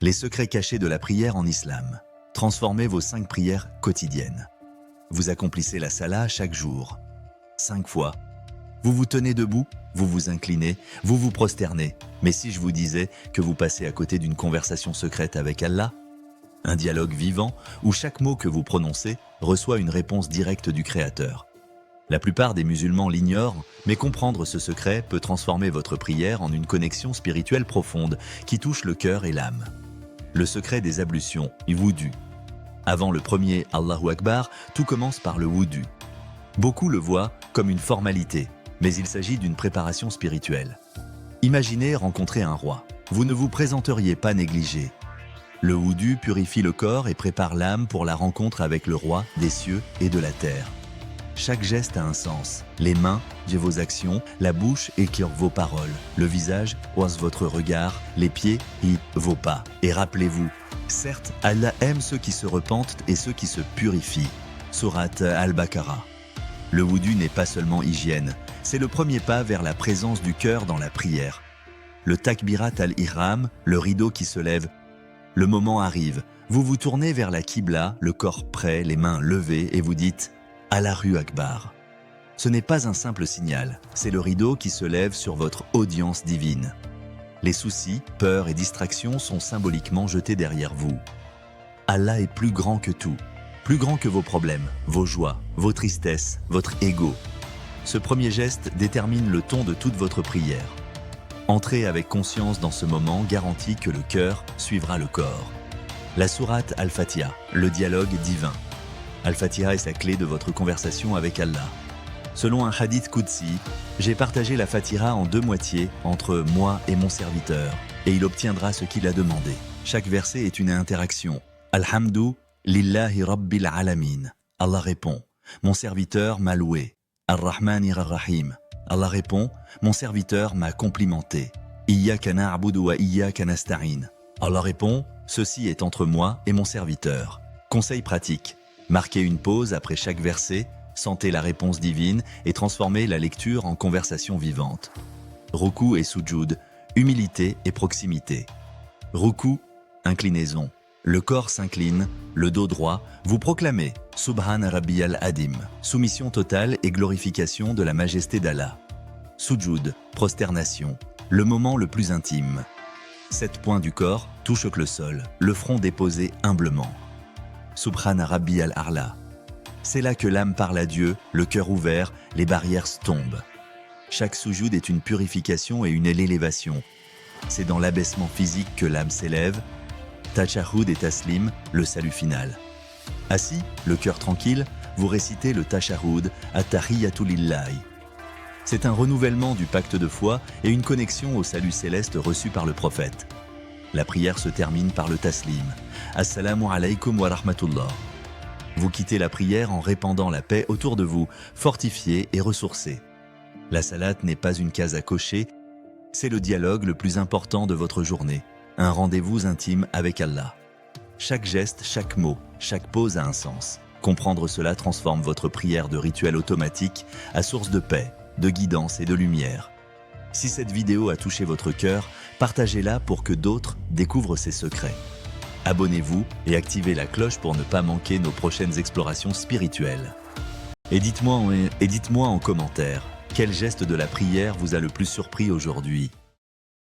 Les secrets cachés de la prière en islam. Transformez vos 5 prières quotidiennes. Vous accomplissez la salah chaque jour. 5 fois. Vous vous tenez debout, vous vous inclinez, vous vous prosternez. Mais si je vous disais que vous passez à côté d'une conversation secrète avec Allah, un dialogue vivant où chaque mot que vous prononcez reçoit une réponse directe du Créateur. La plupart des musulmans l'ignorent, mais comprendre ce secret peut transformer votre prière en une connexion spirituelle profonde qui touche le cœur et l'âme. Le secret des ablutions, wudu. Avant le premier Allahu Akbar, tout commence par le wudu. Beaucoup le voient comme une formalité, mais il s'agit d'une préparation spirituelle. Imaginez rencontrer un roi. Vous ne vous présenteriez pas négligé. Le wudu purifie le corps et prépare l'âme pour la rencontre avec le roi des cieux et de la terre. Chaque geste a un sens. Les mains, vos actions, la bouche éclaire vos paroles, le visage oise votre regard, les pieds vos pas. Et rappelez-vous, certes, Allah aime ceux qui se repentent et ceux qui se purifient. Sourate Al-Baqarah. Le wudu n'est pas seulement hygiène, c'est le premier pas vers la présence du cœur dans la prière. Le takbirat al-ihram, le rideau qui se lève. Le moment arrive, vous vous tournez vers la qibla, le corps prêt, les mains levées et vous dites « Allahu Akbar ». Ce n'est pas un simple signal, c'est le rideau qui se lève sur votre audience divine. Les soucis, peurs et distractions sont symboliquement jetés derrière vous. Allah est plus grand que tout, plus grand que vos problèmes, vos joies, vos tristesses, votre ego. Ce premier geste détermine le ton de toute votre prière. Entrez avec conscience dans ce moment garantit que le cœur suivra le corps. La sourate Al-Fatiha, le dialogue divin. Al-Fatiha est sa clé de votre conversation avec Allah. Selon un hadith Qudsi, j'ai partagé la Fatiha en 2 moitiés entre moi et mon serviteur, et il obtiendra ce qu'il a demandé. Chaque verset est une interaction. Alhamdu lillahi rabbil alamin. Allah répond, mon serviteur m'a loué. Ar-Rahman ar-Rahim. Allah répond, mon serviteur m'a complimenté. Iyyaka na'budu wa iyyaka nasta'in. Allah répond, ceci est entre moi et mon serviteur. Conseil pratique. Marquez une pause après chaque verset, sentez la réponse divine et transformez la lecture en conversation vivante. Ruku et sujud, humilité et proximité. Ruku, inclinaison. Le corps s'incline, le dos droit, vous proclamez « Subhan Rabbiyal Adim », soumission totale et glorification de la majesté d'Allah. Sujud, prosternation, le moment le plus intime. 7 points du corps touchent le sol, le front déposé humblement. Subhan Rabbiyal A'la. C'est là que l'âme parle à Dieu, le cœur ouvert, les barrières tombent. Chaque sujud est une purification et une élévation. C'est dans l'abaissement physique que l'âme s'élève. Tashahhud et taslim, le salut final. Assis, le cœur tranquille, vous récitez le Tashahhud, At-Tahiyyatu Lillahi. C'est un renouvellement du pacte de foi et une connexion au salut céleste reçu par le prophète. La prière se termine par le taslim. Assalamu alaykum wa rahmatullah. Vous quittez la prière en répandant la paix autour de vous, fortifié et ressourcé. La salate n'est pas une case à cocher, c'est le dialogue le plus important de votre journée. Un rendez-vous intime avec Allah. Chaque geste, chaque mot, chaque pause a un sens. Comprendre cela transforme votre prière de rituel automatique à source de paix, de guidance et de lumière. Si cette vidéo a touché votre cœur, partagez-la pour que d'autres découvrent ses secrets. Abonnez-vous et activez la cloche pour ne pas manquer nos prochaines explorations spirituelles. Et dites-moi en commentaire, quel geste de la prière vous a le plus surpris aujourd'hui ?